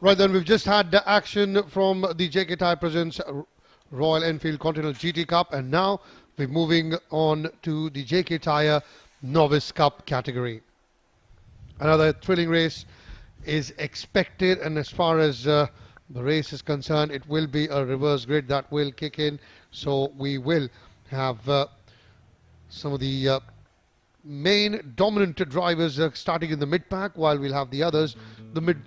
Right then, we've just had the action from the JK Tyre Presents Royal Enfield Continental GT Cup, and now we're moving on to the JK Tyre Novice Cup category. Another thrilling race is expected, and as far as the race is concerned, it will be a reverse grid that will kick in, so we will have some of the main dominant drivers starting in the mid pack, while we'll have the others, the mid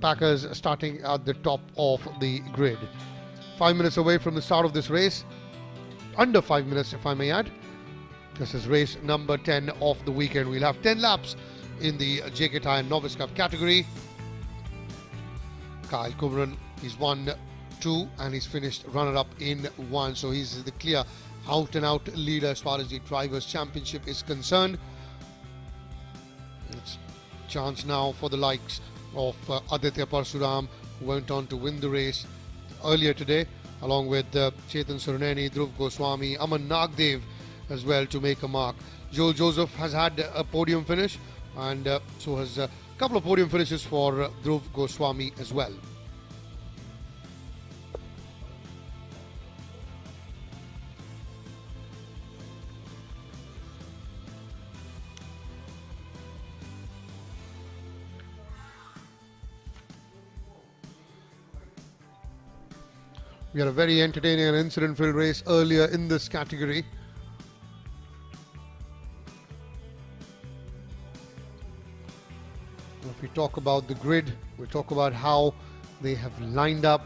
packers, starting at the top of the grid. 5 minutes away from the start of this race, under 5 minutes if I may add. This is race number 10 of the weekend. We'll have 10 laps in the JK Tyre Novice Cup category. Kyle Kumran, he's won 2 and he's finished runner-up in 1, so he's the clear out-and-out leader as far as the Drivers' Championship is concerned. It's chance now for the likes of Aditya Parsuram, who went on to win the race earlier today, along with Chetan Suruneni, Dhruv Goswami, Aman Nagdev as well, to make a mark. Joel Joseph has had a podium finish, and so has a couple of podium finishes for Dhruv Goswami as well. We had a very entertaining and incident-filled race earlier in this category. If we talk about the grid, we talk about how they have lined up.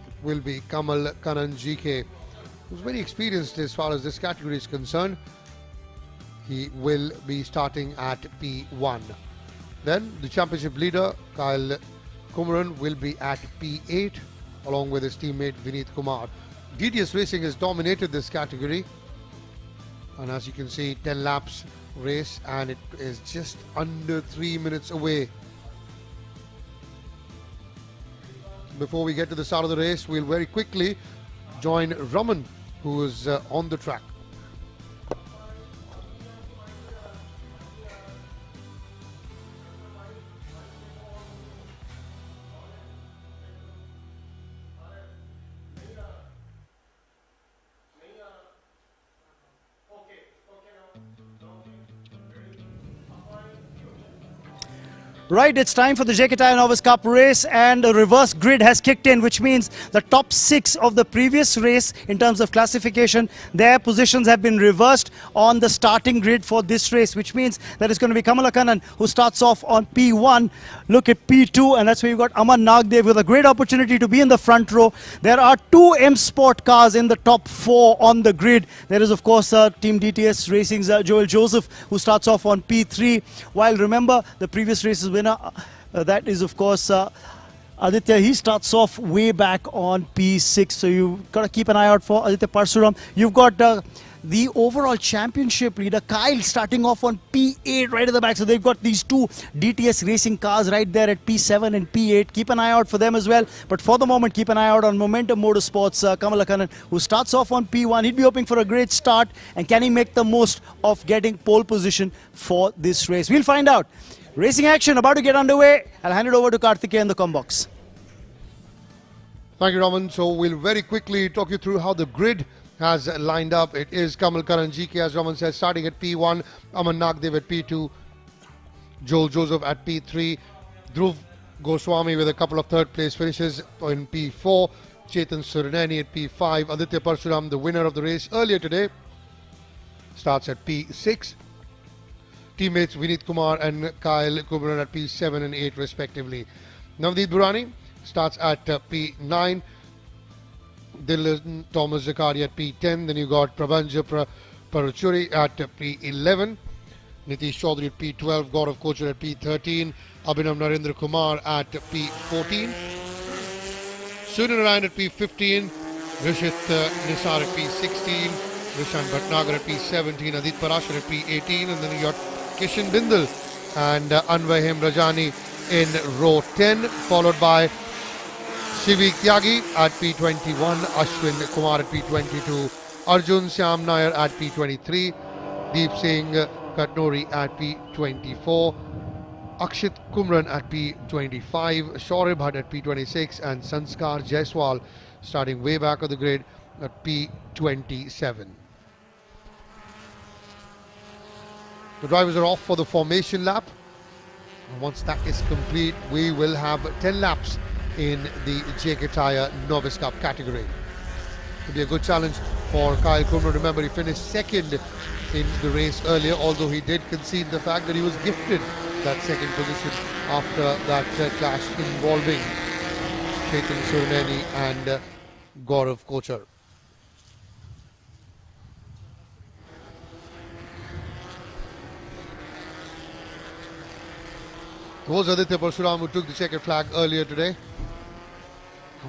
It will be Kamal Kanan JK, who's very experienced as far as this category is concerned. He will be starting at P1. Then the championship leader, Kyle Kumran, will be at P8, along with his teammate Vineet Kumar. DTS Racing has dominated this category, and as you can see, 10 laps race, and it is just under 3 minutes away. Before we get to the start of the race, we'll very quickly join Raman, who is on the track. Right, it's time for the JK Tyre Novice Cup race, and a reverse grid has kicked in, which means the top 6 of the previous race in terms of classification, their positions have been reversed on the starting grid for this race, which means that it's going to be Kamala Kannan who starts off on P1. Look at P2, and that's where you've got Aman Nagdev with a great opportunity to be in the front row. There are 2 M Sport cars in the top 4 on the grid. There is, of course, Team DTS Racing's Joel Joseph, who starts off on P3, while remember the previous race's winner, that is of course Aditya. He starts off way back on P6, so you've got to keep an eye out for Aditya Parsuram. You've got the overall championship leader Kyle starting off on P8 right at the back, so they've got these 2 DTS Racing cars right there at P7 and P8. Keep an eye out for them as well, but for the moment keep an eye out on Momentum Motorsports Kamala Kannan, who starts off on P1. He'd be hoping for a great start, and can he make the most of getting pole position for this race? We'll find out. Racing action about to get underway. I'll hand it over to Karthikeya in the com box. Thank you, Raman. So we'll very quickly talk you through how the grid has lined up. It is Kamal Karan JK, as Raman says, starting at P1, Aman Nagdev at P2, Joel Joseph at P3, Dhruv Goswami with a couple of third place finishes in P4, Chetan Suruneni at P5, Aditya Parsuram, the winner of the race earlier today, starts at P6. Teammates Vineet Kumar and Kyle Kumran at P7 and 8 respectively. Navdeep Burani starts at P9. Dylan Thomas Zakari at P10. Then you got Prabhanja Paruchuri at P11. Nitish Chaudhary at P12. Gaurav Kochar at P13. Abhinav Narendra Kumar at P14. Suryanarayan at P15. Rishit Nisar at P16. Rishan Bhatnagar at P17. Adit Parashar at P18. And then you got Kishan Bindal and Anvahim Rajani in row 10, followed by Shivik Tyagi at P21, Ashwin Kumar at P22, Arjun Syam Nair at P23, Deep Singh Katnori at P24, Akshit Kumran at P25, Shaurya Bhatt at P26, and Sanskar Jaiswal starting way back of the grid at P27. The drivers are off for the formation lap. And once that is complete, we will have 10 laps in the JK Tyre Novice Cup category. It'll be a good challenge for Kyle Kumran. Remember, he finished second in the race earlier, although he did concede the fact that he was gifted that second position after that clash involving Chetan Suruneni and Gaurav Kochar. It was Aditya Parsuram who took the checkered flag earlier today.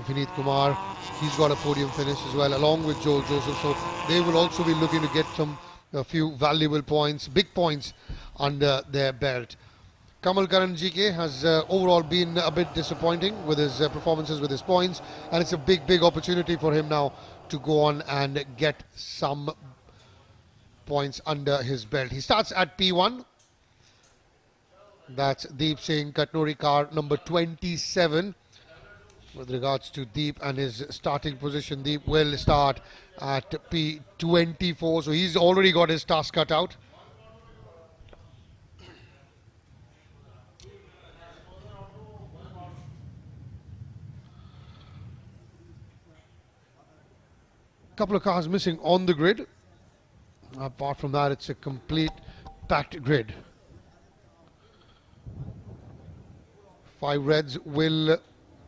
Vineet Kumar, he's got a podium finish as well, along with Joel Joseph. So they will also be looking to get a few valuable points, big points under their belt. Kamal Karan GK has overall been a bit disappointing with his performances, with his points, and it's a big opportunity for him now to go on and get some points under his belt. He starts at P1. That's Deep Singh Katnori, car number 27. With regards to Deep and his starting position, Deep will start at P24, so he's already got his task cut out. Couple of cars missing on the grid. Apart from that, it's a complete packed grid. 5 reds will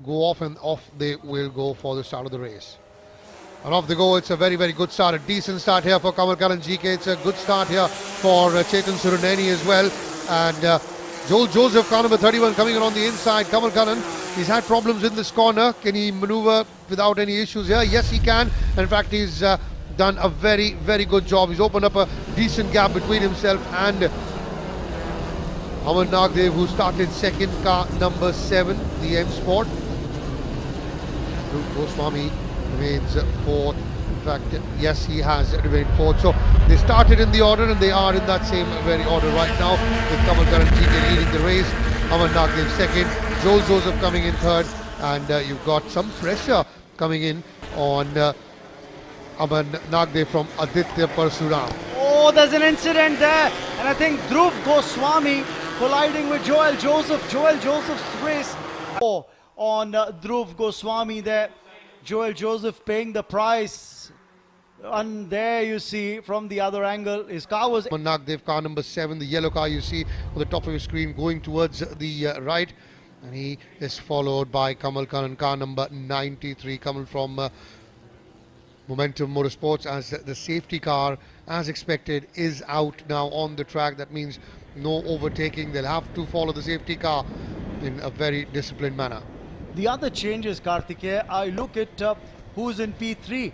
go off, and off they will go for the start of the race. And off they go. It's a very good start, a decent start here for Kamal Karan GK. It's a good start here for Chetan Suruneni as well. And Joel Joseph, car number 31, coming in on the inside. Kamal Karan, he's had problems in this corner. Can he maneuver without any issues here? Yes, he can. In fact, he's done a very good job. He's opened up a decent gap between himself and Aman Nagdev, who started second, car number 7, the M Sport. Goswami remains fourth. In fact, yes, he has remained fourth. So they started in the order, and they are in that same very order right now, with Kamal Karan GK leading the race, Aman Nagdev second, Joel Joseph coming in third, and you've got some pressure coming in on Aman Nagdev from Aditya Parsuram. Oh, there's an incident there, and I think Dhruv Goswami colliding with Joel Joseph. Joel Joseph's race on Dhruv Goswami there. Joel Joseph paying the price. And there you see from the other angle, his car was... Nagdev, car number 7, the yellow car you see on the top of your screen going towards the right. And he is followed by Kamal Karan, car number 93, coming from Momentum Motorsports, as the safety car, as expected, is out now on the track. That means no overtaking. They'll have to follow the safety car in a very disciplined manner. The other changes, Karthikeya, I look at who's in P3.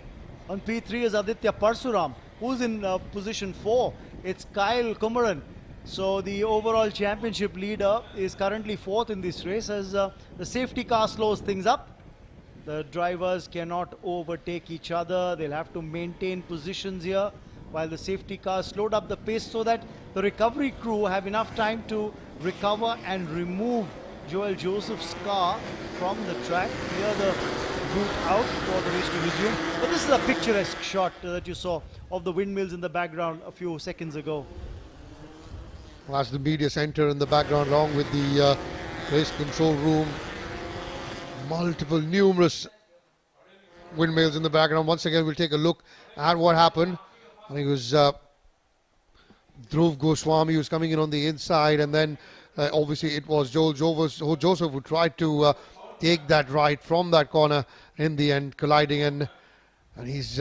On P3 is Aditya Parsuram. Who's in position 4? It's Kyle Kumran. So the overall championship leader is currently 4th in this race, as the safety car slows things up. The drivers cannot overtake each other. They'll have to maintain positions here while the safety cars slowed up the pace, so that the recovery crew have enough time to recover and remove Joel Joseph's car from the track, clear the route out for the race to resume. But this is a picturesque shot that you saw of the windmills in the background a few seconds ago. Well, that's the media center in the background, along with the race control room. Numerous windmills in the background. Once again, we'll take a look at what happened. I think it was Dhruv Goswami who was coming in on the inside, and then obviously it was Joel Joseph who tried to take that right from that corner, in the end colliding, and his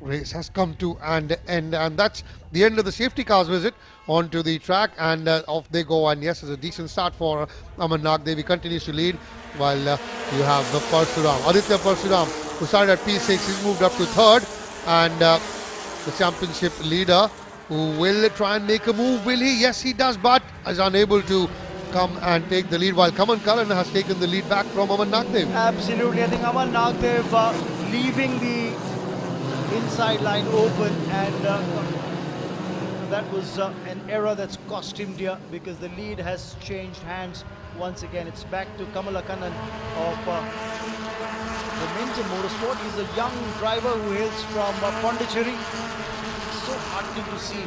race has come to an end, and that's the end of the safety cars visit onto the track, and off they go. And yes, it's a decent start for Aman Nagdev. He continues to lead, while you have the Aditya Parsuram, who started at P6. He's moved up to 3rd, and the championship leader, who will try and make a move. Will he? Yes, he does, but is unable to come and take the lead, while Kamal Karan has taken the lead back from Aman Nagdev. Absolutely. I think Aman Nagdev leaving the inside line open, and that was an error that's cost him dear, because the lead has changed hands once again. It's back to Kamalakanan of JK Motorsport. He's a young driver who hails from Pondicherry. So heartening to see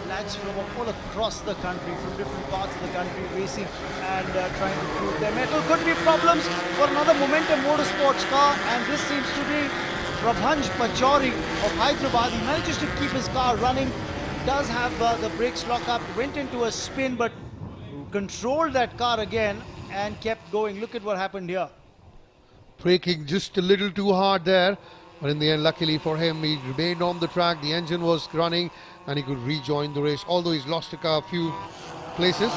lads from all across the country, from different parts of the country, racing and trying to prove their mettle. Could be problems for another Momentum Motorsports car, and this seems to be Prabhanj Pachauri of Hyderabad. He manages to keep his car running, does have the brakes lock up, went into a spin but controlled that car again and kept going. Look at what happened here. Braking just a little too hard there, but in the end, luckily for him, he remained on the track. The engine was running and he could rejoin the race, although he's lost a few places,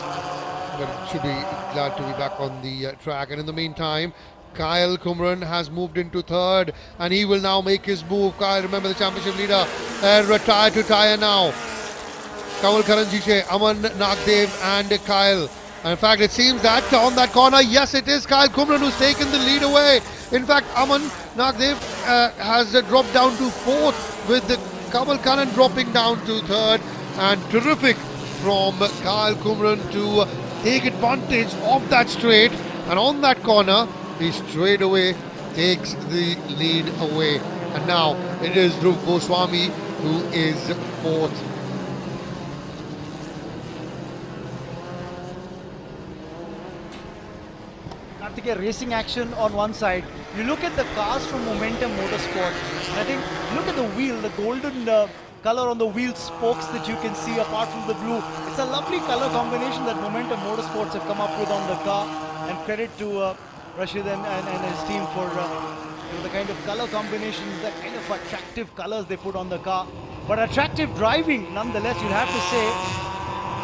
but should be glad to be back on the track. And in the meantime, Kyle Kumran has moved into third and he will now make his move. Kyle, remember the championship leader, Tyre to Tyre now. Kamal Karanjiche, Aman Nagdev and Kyle. And in fact, it seems that on that corner, yes, it is Kyle Kumran who's taken the lead away. In fact, Aman Nagdev has dropped down to fourth, with Kamal Karan dropping down to third. And terrific from Kyle Kumran to take advantage of that straight. And on that corner, he straight away takes the lead away. And now it is Dhruv Goswami who is fourth. Racing action on one side. You look at the cars from Momentum Motorsport, and I think look at the wheel, the golden color on the wheel spokes that you can see apart from the blue. It's a lovely color combination that Momentum Motorsports have come up with on the car, and credit to Rashid and his team for the kind of color combinations, the kind of attractive colors they put on the car. But attractive driving nonetheless, you'd have to say.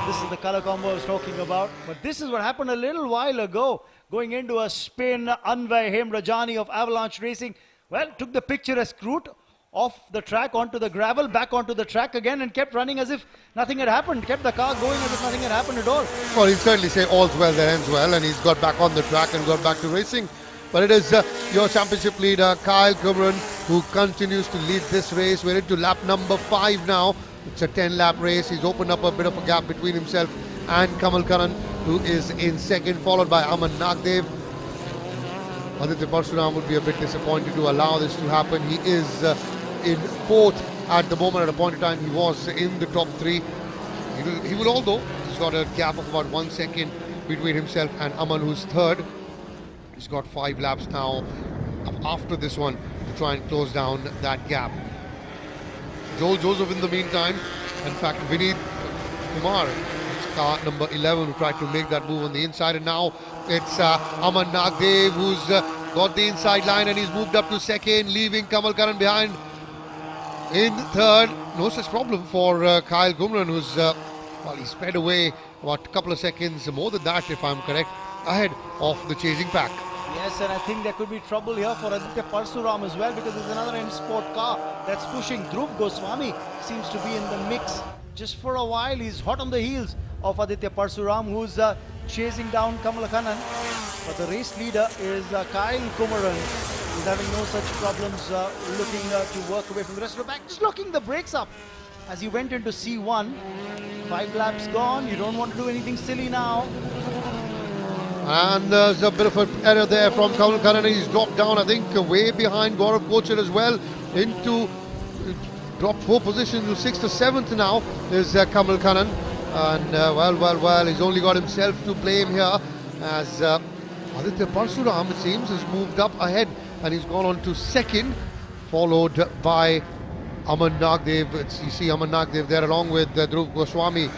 This is the color combo I was talking about. But this is what happened a little while ago. Going into a spin, Anvay Hemrajani of Avalanche Racing, well, took the picturesque route off the track onto the gravel, back onto the track again, and kept running as if nothing had happened, kept the car going as if nothing had happened at all. Well, he'd certainly say all's well that ends well, and he's got back on the track and got back to racing. But it is your championship leader, Kyle Kumran, who continues to lead this race. We're into lap number 5 now. It's a 10-lap race. He's opened up a bit of a gap between himself and Kamal Karan, who is in second, followed by Aman Nagdev. Aditya Parshuram would be a bit disappointed to allow this to happen. He is in fourth at the moment. At a point in time, he was in the top 3. He will, although he's got a gap of about 1 second between himself and Aman, who's third. He's got 5 laps now after this one to try and close down that gap. Joel Joseph in the meantime, in fact Vinith Kumar, it's car number 11, who tried to make that move on the inside, and now it's Aman Nagdev who's got the inside line and he's moved up to second, leaving Kamal Karan behind in third. No such problem for Kyle Kumran, who's well, he sped away about a couple of seconds, more than that if I'm correct, ahead of the chasing pack. Yes, and I think there could be trouble here for Aditya Parsuram as well, because there's another M Sport car that's pushing. Dhruv Goswami seems to be in the mix just for a while. He's hot on the heels of Aditya Parsuram, who's chasing down Kamalakanan. But the race leader is Kyle Kumran. He's having no such problems, looking to work away from the rest of the pack. Just locking the brakes up as he went into C1. 5 laps gone. You don't want to do anything silly now. And there's a bit of an error there from Kamal Karan. He's dropped down, I think, way behind Gaurav Kochar as well. Dropped 4 positions to 6th or 7th now is Kamal Karan. And well, he's only got himself to blame here, as Aditya Parsuram, it seems, has moved up ahead and he's gone on to second, followed by Aman Nagdev. You see Aman Nagdev there along with Dhruv Goswami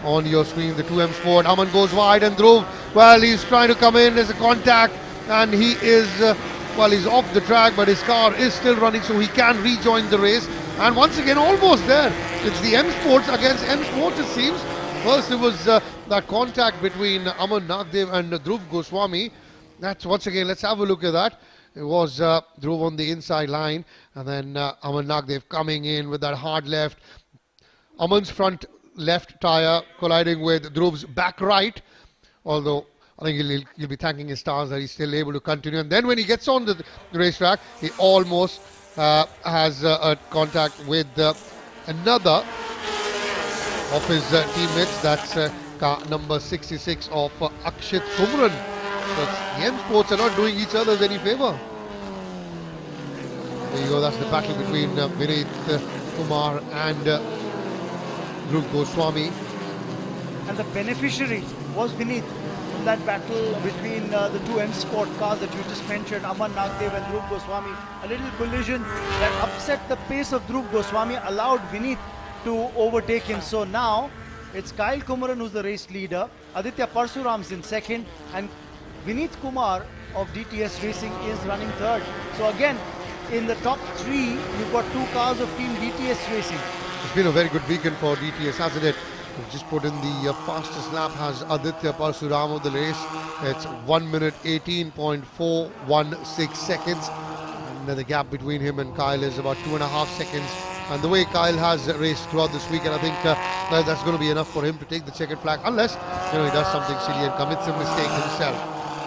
on your screen, the 2M Sport. Aman goes wide and Dhruv, well, he's trying to come in. There's a contact and he is, he's off the track, but his car is still running, so he can rejoin the race. And once again, almost there. It's the M Sports against M Sports, it seems. First, it was that contact between Aman Nagdev and Dhruv Goswami. That's once again, let's have a look at that. It was Dhruv on the inside line, and then Aman Nagdev coming in with that hard left. Aman's front left tyre colliding with Dhruv's back right, although I think he'll be thanking his stars that he's still able to continue. And then when he gets on the racetrack, he almost has a contact with another of his teammates. That's car number 66 of Akshit Kumran. So the M Sports are not doing each other any favour. There you go, that's the battle between Vinit Kumar and Dhruv Goswami. And the beneficiary was Vinit in that battle between the two M Sport cars that you just mentioned, Aman Nagdev and Dhruv Goswami. A little collision that upset the pace of Dhruv Goswami, allowed Vinit to overtake him. So now it's Kyle Kumaran who's the race leader, Aditya Parsuram's in second, and Vinit Kumar of DTS Racing is running third. So again, in the top three, you've got two cars of Team DTS Racing. It's been a very good weekend for DTS, hasn't it? We've just put in the fastest lap has Aditya Parsuram of the race. It's 1 minute 18.416 seconds. And the gap between him and Kyle is about 2.5 seconds. And the way Kyle has raced throughout this weekend, I think that's going to be enough for him to take the checkered flag, unless he does something silly and commits a mistake himself.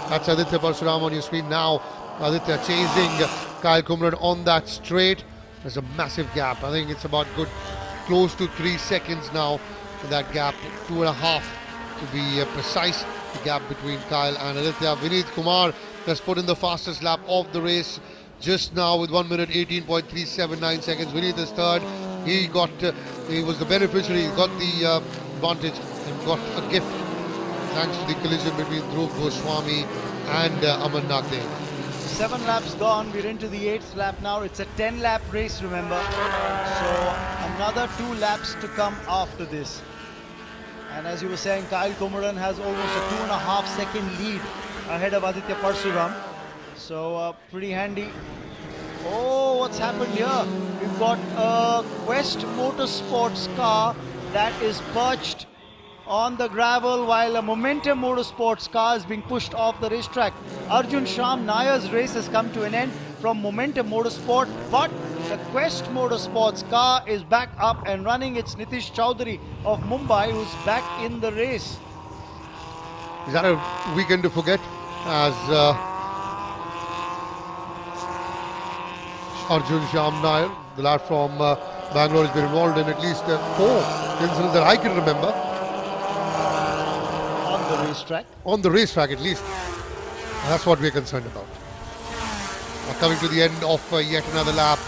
That's Aditya Parsuram on your screen now. Aditya chasing Kyle Kumran on that straight. There's a massive gap. I think it's about close to 3 seconds now. That gap, 2.5 to be precise, the gap between Kyle and Aditya. Vinit Kumar has put in the fastest lap of the race just now with 1 minute 18.379 seconds. Vinit is third. He was the beneficiary. He got the advantage and got a gift thanks to the collision between Dhruv Goswami and Aman Nagdev. 7 laps gone, we're into the 8th lap now. It's a 10-lap race, remember. So another 2 laps to come after this. And as you were saying, Kyle Kumaran has almost a 2.5 second lead ahead of Aditya Parsuram. So pretty handy. Oh, what's happened here? We've got a Quest Motorsports car that is perched on the gravel while a Momentum Motorsports car is being pushed off the racetrack. Arjun Sham Nayar's race has come to an end from Momentum Motorsport, but the Quest Motorsports car is back up and running. It's Nitish Chowdhury of Mumbai who's back in the race. Is that a weekend to forget, as Arjun Sham Nayar, the lad from Bangalore, has been involved in at least 4 incidents that I can remember. On the racetrack at least. And that's what we're concerned about. Coming to the end of yet another lap.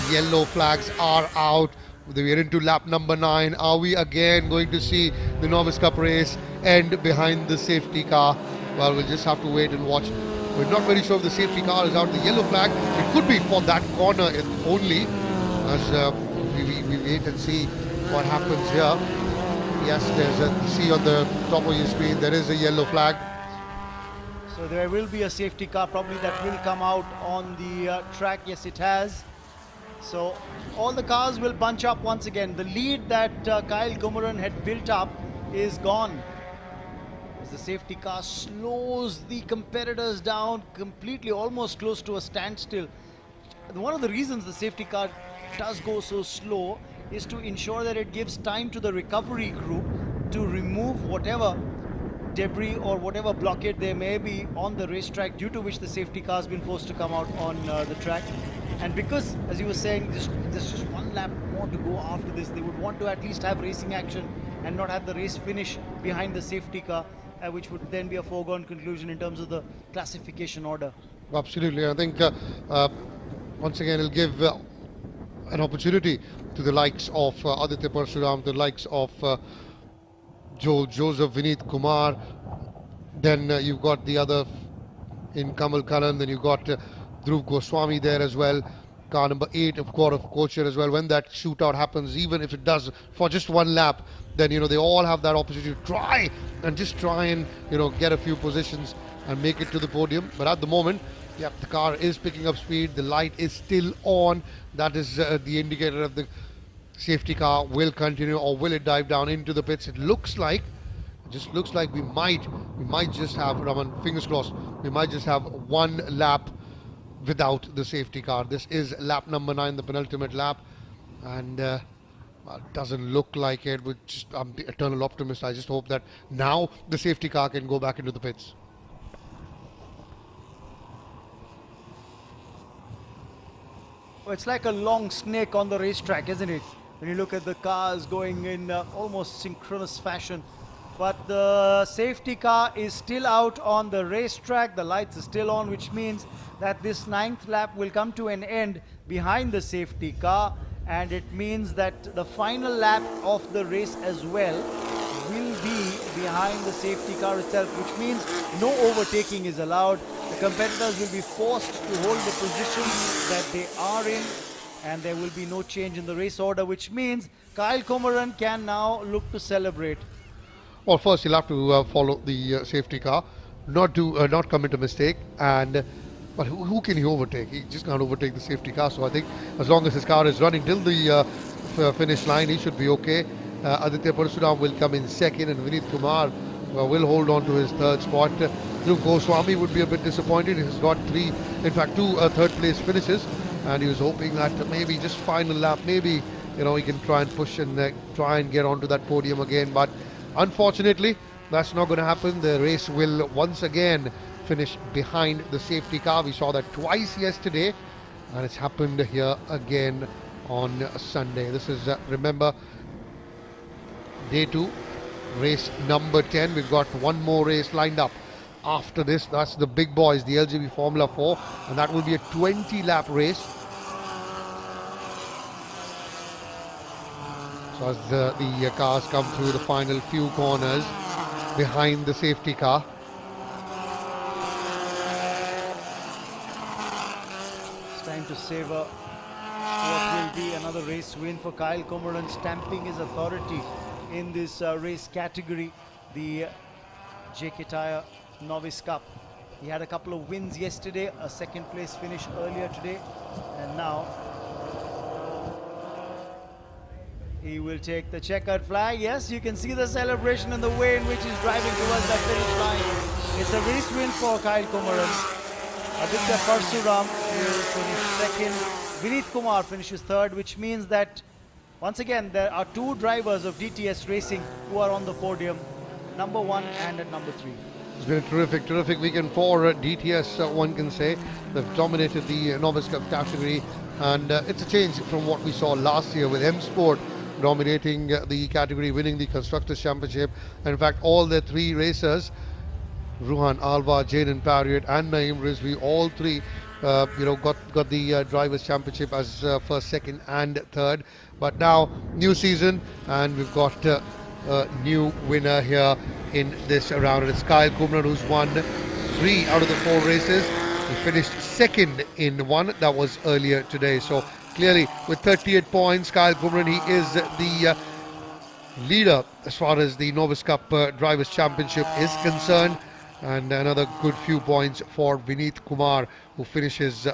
The yellow flags are out. We are into lap number 9. Are we again going to see the Novice Cup race end behind the safety car? Well, we'll just have to wait and watch. We're not very sure if the safety car is out. The yellow flag, it could be for that corner only, as we wait and see what happens here. Yes, there's a see on the top of your screen, there is a yellow flag. So there will be a safety car probably that will come out on the track. Yes, it has. So all the cars will bunch up once again. The lead that Kyle Kumaran had built up is gone, as the safety car slows the competitors down completely, almost close to a standstill. One of the reasons the safety car does go so slow is to ensure that it gives time to the recovery group to remove whatever debris or whatever blockade there may be on the racetrack, due to which the safety car has been forced to come out on the track. And because, as you were saying, there's just 1 lap more to go after this, they would want to at least have racing action and not have the race finish behind the safety car, which would then be a foregone conclusion in terms of the classification order. Absolutely. I think once again it'll give an opportunity to the likes of Aditya Parsuram, the likes of Joel Joseph, Vinit Kumar. Then you've got the other in Kamal Karan. Then you've got Dhruv Goswami there as well. Car number 8 of Gaurav Kochhar as well. When that shootout happens, even if it does for just 1 lap, then they all have that opportunity to try and get a few positions and make it to the podium. But at the moment, yep, the car is picking up speed. The light is still on. That is the indicator of the safety car will continue, or will it dive down into the pits. It looks like, we might just have, Raman, fingers crossed, we might just have 1 lap without the safety car. This is lap number 9, the penultimate lap, and it doesn't look like it. I'm the eternal optimist. I just hope that now the safety car can go back into the pits. It's like a long snake on the racetrack, isn't it? when you look at the cars going in almost synchronous fashion. But the safety car is still out on the racetrack. The lights are still on, which means that this 9th lap will come to an end behind the safety car, and it means that the final lap of the race as well will be behind the safety car itself, which means no overtaking is allowed. The competitors will be forced to hold the positions that they are in, and there will be no change in the race order, which means Kyle Comoran can now look to celebrate. Well, first he'll have to follow the safety car, not commit a mistake, and but who can he overtake? He just can't overtake the safety car. So I think as long as his car is running till the finish line, he should be okay. Aditya Parasuram will come in second, and Vineet Kumar will hold on to his third spot. Dhruv Goswami would be a bit disappointed. He's got two third place finishes, and he was hoping that maybe just final lap, maybe he can try and push and try and get onto that podium again. But unfortunately, that's not going to happen. The race will once again finish behind the safety car. We saw that twice yesterday, and it's happened here again on Sunday. This is, remember, day 2, race number 10. We've got one more race lined up after this. That's the big boys, the LGB Formula 4, and that will be a 20-lap race. So as the cars come through the final few corners behind the safety car. It's time to savor what will be another race win for Kyle Comoran, stamping his authority in this race category, the JK Tyre Novice Cup. He had a couple of wins yesterday, a second place finish earlier today, and now he will take the checkered flag. Yes, you can see the celebration and the way in which he's driving towards that finish line. It's a race win for Kyle Comoran. Aditya Parasuram will finish second. Vineet Kumar finishes third, which means that once again there are two drivers of DTS Racing who are on the podium, number 1 and at number 3. It's been a terrific weekend for DTS, one can say. They've dominated the Novice Cup category, and it's a change from what we saw last year with M Sport dominating the category, winning the Constructors' Championship. And in fact, all the 3 racers, Ruhan Alva, Jaden Parriott and Naeem Rizvi, all 3 got the Drivers' Championship as first, second and third. But now, new season, and we've got a new winner here in this round. It's Kyle Comoran, who's won 3 out of the 4 races. He finished second in one that was earlier today. So clearly, with 38 points, Kyle Comoran, he is the leader as far as the Novice Cup Drivers' Championship is concerned. And another good few points for Vineet Kumar, who finishes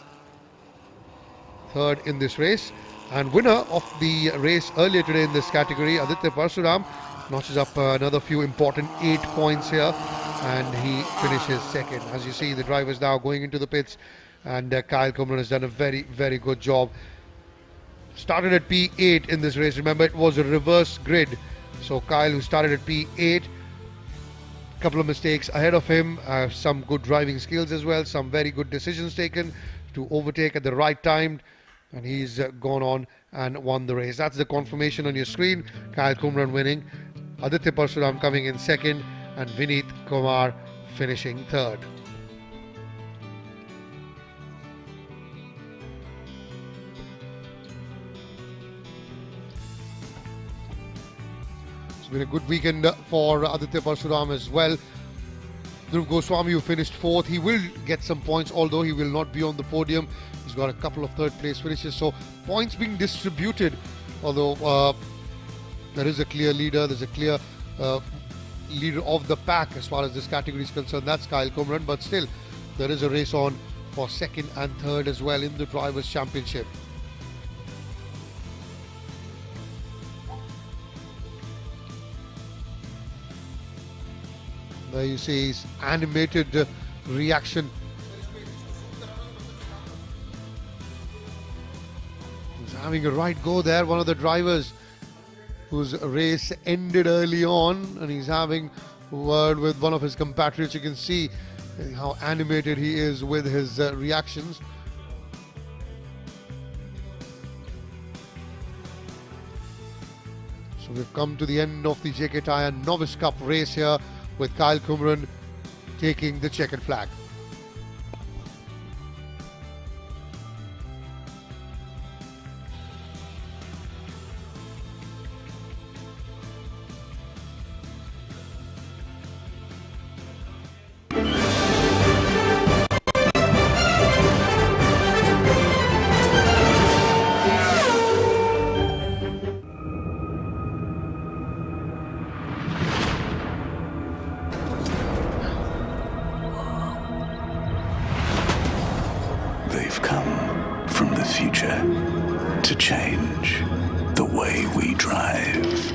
third in this race. And winner of the race earlier today in this category, Aditya Parasuram, notches up another few important 8 points here, and he finishes second. As you see, the drivers now going into the pits, and Kyle Comoran has done a very good job. Started at P8 in this race. Remember, it was a reverse grid. So Kyle, who started at P8, couple of mistakes ahead of him, some good driving skills as well, some very good decisions taken to overtake at the right time, and he's gone on and won the race. That's the confirmation on your screen. Kyle Comoran winning, Aditya Parasuram coming in second, and Vineet Kumar finishing third. It's been a good weekend for Aditya Parasuram as well. Dhruv Goswami, who finished fourth, he will get some points, although he will not be on the podium. He's got a couple of third place finishes, so points being distributed, although there is a clear leader. There's a clear leader of the pack as far as this category is concerned. That's Kyle Comoran, but still there is a race on for second and third as well in the Drivers' Championship. There you see his animated reaction. He's having a right go there. One of the drivers whose race ended early on, and he's having a word with one of his compatriots. You can see how animated he is with his reactions. So we've come to the end of the JK Tyre Novice Cup race here with Kyle Kumran taking the checkered flag. They've come from the future to change the way we drive.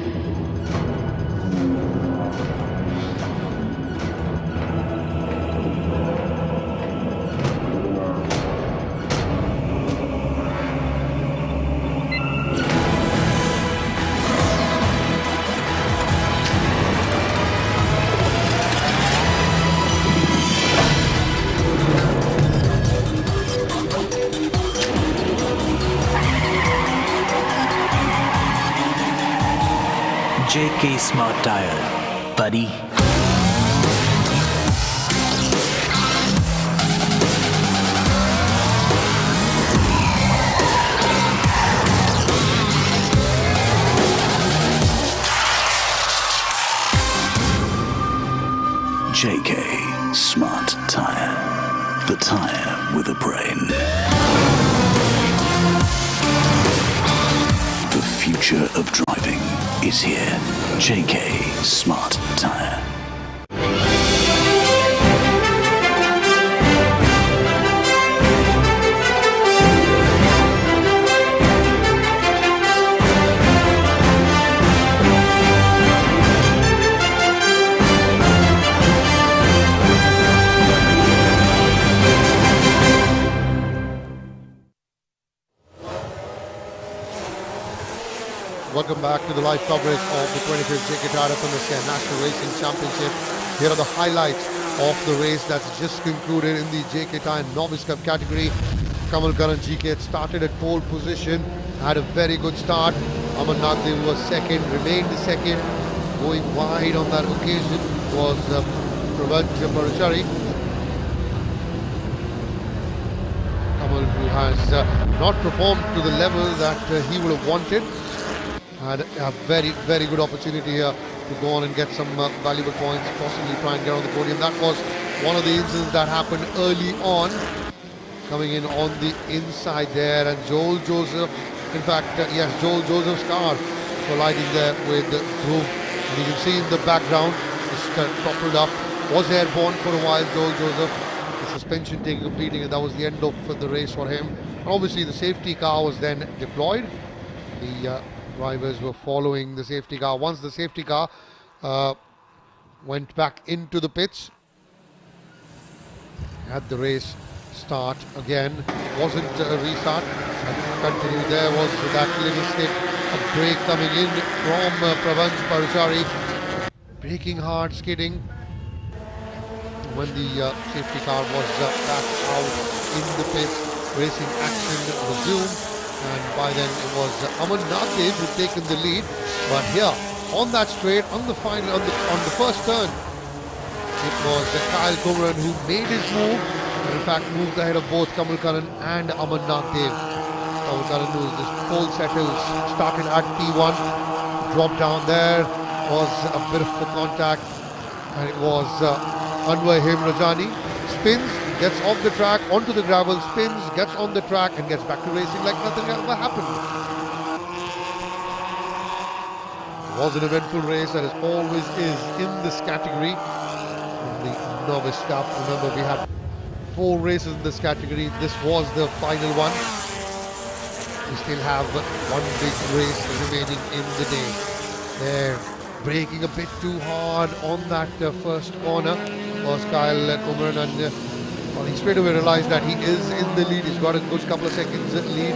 JK Smart Tyre, buddy. JK Smart Tyre, the tyre with a brain. The future of driving is here. JK Smart Tyre. Welcome back to the live coverage of the 25th JK Tyre FMSCI National Racing Championship. Here are the highlights of the race that's just concluded in the JK Tyre Novice Cup category. Kamal Karan GK had started at pole position, had a very good start. Aman Nagdev was second, remained second. Going wide on that occasion was Coimbatore. Kamal, who has not performed to the level that he would have wanted, had a very good opportunity here to go on and get some valuable points, possibly try and get on the podium. That was one of the incidents that happened early on, coming in on the inside there, and Joel Joseph, in fact, yes, Joel Joseph's car colliding there with Dhruv, and you can see in the background, just toppled up, was airborne for a while, Joel Joseph, the suspension taking a beating, and that was the end of the race for him. And obviously the safety car was then deployed. The drivers were following the safety car. Once the safety car went back into the pits, had the race start again. Wasn't a restart, continued. There was that little skip, a brake coming in from Coimbatore, braking hard, skidding. When the safety car was back out in the pits, racing action resumed. And by then it was Aman Nagdev who had taken the lead. But here, on that straight, on the final, on the first turn, it was Kyle Kumran who made his move, and in fact moved ahead of both Kamal Karan and Aman Nagdev. Kamal Karan, who was this pole setter, started at P1, dropped down there, was a bit of a contact, and it was Anwar Rajani, spins, gets off the track, onto the gravel, spins, gets on the track, and gets back to racing like nothing ever happened. It was an eventful race, that is always is in this category. In the Novice Cup, remember we had 4 races in this category. This was the final one. We still have one big race remaining in the day. There, braking a bit too hard on that first corner was Kyle Kumran, and well, he straight away realized that he is in the lead. He's got a good couple of seconds lead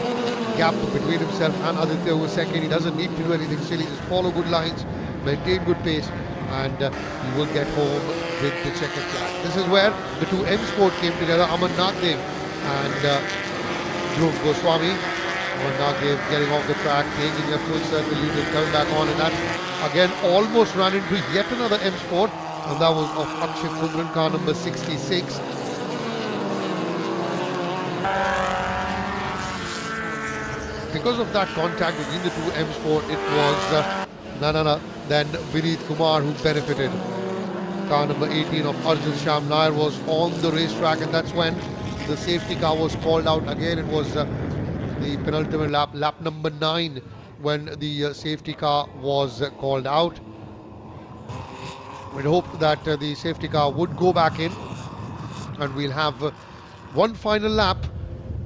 gap between himself and Aditya, who was second. He doesn't need to do anything silly, just follow good lines, maintain good pace, and he will get home with the checkered flag. This is where the two M Sport came together, Aman Nagdev and Dhruv Goswami. Nagev getting off the track, taking a full circle lead and coming back on, and that again almost ran into yet another M Sport, and that was of Akshay Kumran, car number 66. Because of that contact between the two M Sport, it was none other than Vineet Kumar who benefited. Car number 18 of Arjun Shyam Nair was on the racetrack, and that's when the safety car was called out. Again, it was the penultimate lap, lap number 9, when the safety car was called out. We'd hoped that the safety car would go back in, and we'll have one final lap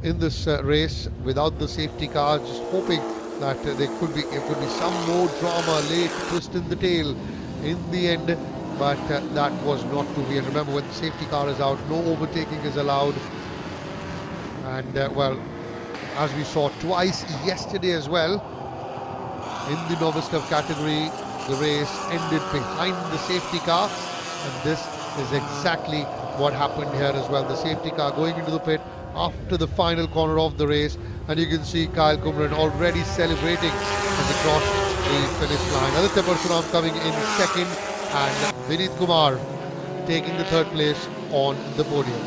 in this race without the safety car, just hoping that there could be some more drama, late twist in the tail in the end, but that was not to be. And remember, when the safety car is out, no overtaking is allowed. And well, as we saw twice yesterday as well, in the Novice Cup category, the race ended behind the safety car, and this is exactly what happened here as well. The safety car going into the pit after the final corner of the race, and you can see Kyle Kumran already celebrating as he crossed the finish line. Aditya Parsuram coming in second, and Vineet Kumar taking the third place on the podium.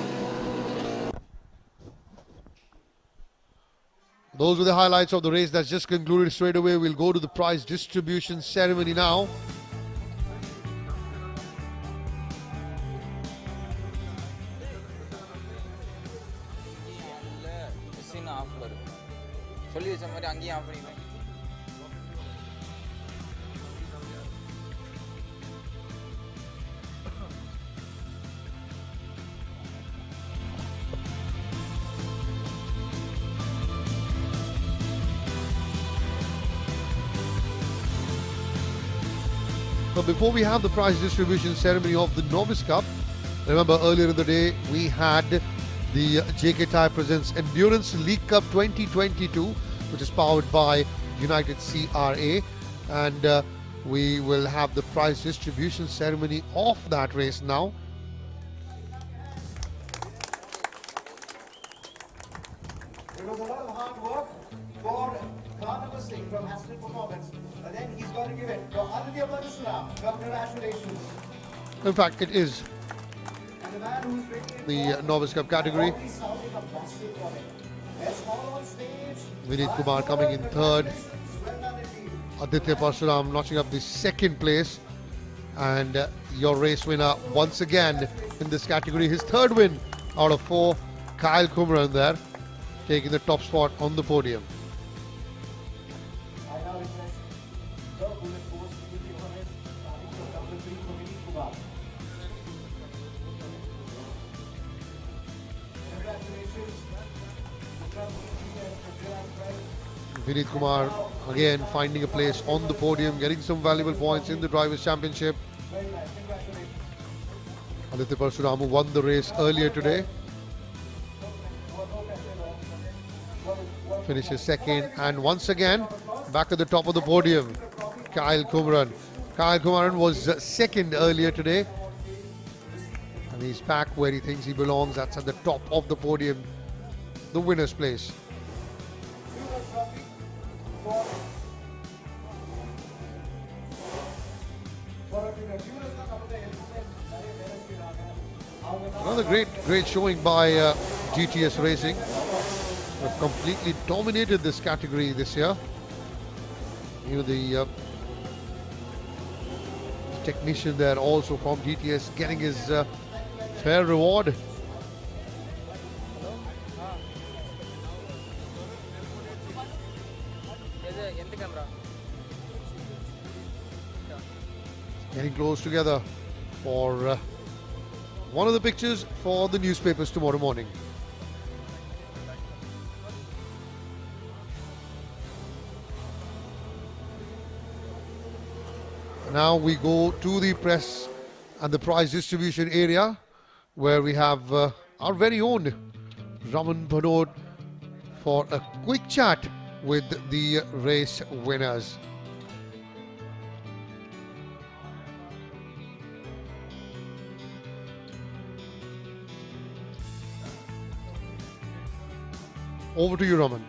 Those were the highlights of the race that's just concluded. Straight away we'll go to the prize distribution ceremony now. But before we have the prize distribution ceremony of the Novice Cup, remember earlier in the day we had the JK Tyre Presents Endurance League Cup 2022, which is powered by United CRA, and we will have the prize distribution ceremony of that race now. It was a lot of hard work for car number 6 from Aston Performance, and then he's going to give it to Aditya Parsuram. Congratulations. In fact, it is And the man who's bringing the Novice Cup category. Vineet Kumar coming in third. Aditya Parsuram notching up the second place. And your race winner once again in this category, his third win out of 4, Kyle Kumran there, taking the top spot on the podium. I now request the bullet force to give the honors, starting from number 3 for Vineet Kumar. Congratulations. Vineet Kumar again finding a place on the podium, getting some valuable points in the Drivers' Championship. Very nice. Congratulations. Aditya Parsuram who won the race earlier today finishes second, and once again back at the top of the podium, Kyle Kumran. Kyle Kumran was second earlier today, and he's back where he thinks he belongs. That's at the top of the podium, the winner's place. Another great showing by GTS Racing. They've completely dominated this category this year. You know, the technician there also from GTS getting his fair reward. Getting close together for one of the pictures for the newspapers tomorrow morning. Now we go to the press and the prize distribution area, where we have our very own Raman Bhanod for a quick chat with the race winners. Over to you, Raman.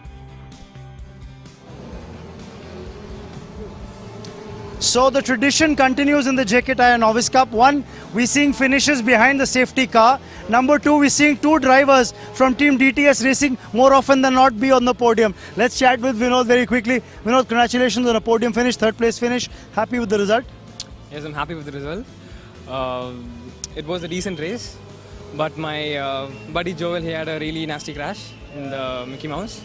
So the tradition continues in the JK Tyre Novice Cup. One, we're seeing finishes behind the safety car. Number two, we're seeing two drivers from Team DTS Racing more often than not be on the podium. Let's chat with Vinod very quickly. Vinod, congratulations on a podium finish, third place finish. Happy with the result? Yes, I'm happy with the result. It was a decent race, but my buddy Joel, he had a really nasty crash in the Mickey Mouse.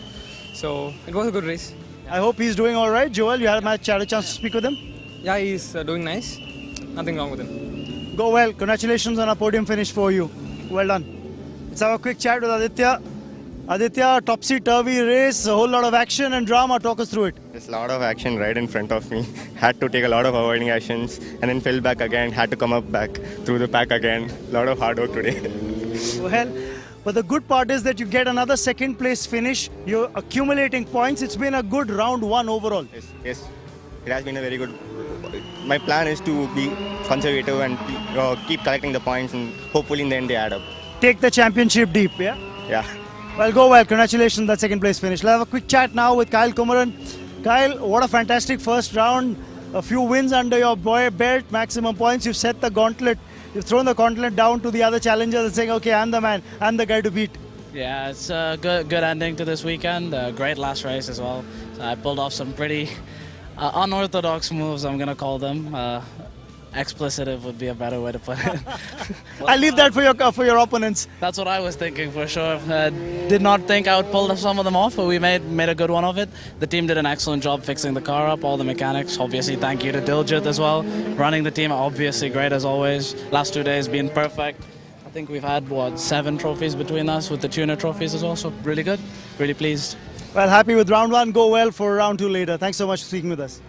So it was a good race. I hope he's doing all right. Joel, you had a chance to speak with him? Yeah, he's doing nice. Nothing wrong with him. Go well. Congratulations on a podium finish for you. Well done. Let's have a quick chat with Aditya. Aditya, topsy-turvy race, a whole lot of action and drama. Talk us through it. There's a lot of action right in front of me. Had to take a lot of avoiding actions and then fell back again. Had to come up back through the pack again. A lot of hard work today. Well, but the good part is that you get another second place finish. You're accumulating points. It's been a good round one overall. Yes. It has been a very good. My plan is to be conservative and keep collecting the points, and hopefully in the end they add up. Take the championship deep, yeah? Yeah. Well, go well. Congratulations on that second place finish. Let's have a quick chat now with Kyle Kumaran. Kyle, what a fantastic first round. A few wins under your belt, maximum points. You've set the gauntlet. You've thrown the gauntlet down to the other challengers and saying, okay, I'm the man. I'm the guy to beat. Yeah, it's a good ending to this weekend. Great last race as well. So I pulled off some pretty unorthodox moves, I'm going to call them. Explicitive would be a better way to put it. I'll leave that for your opponents. That's what I was thinking for sure. Did not think I would pull some of them off, but we made a good one of it. The team did an excellent job fixing the car up, all the mechanics. Obviously, thank you to Diljit as well. Running the team, obviously great as always. Last 2 days been perfect. I think we've had, 7 trophies between us with the tuner trophies as well, so really good, really pleased. Well, happy with round one. Go well for round two later. Thanks so much for speaking with us.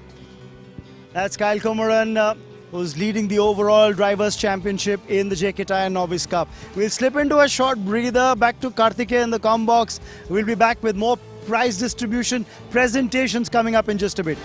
That's Kyle Kumaran, who's leading the overall Drivers' Championship in the JK Tyre Novice Cup. We'll slip into a short breather. Back to Karthikeya in the comm box. We'll be back with more prize distribution presentations coming up in just a bit.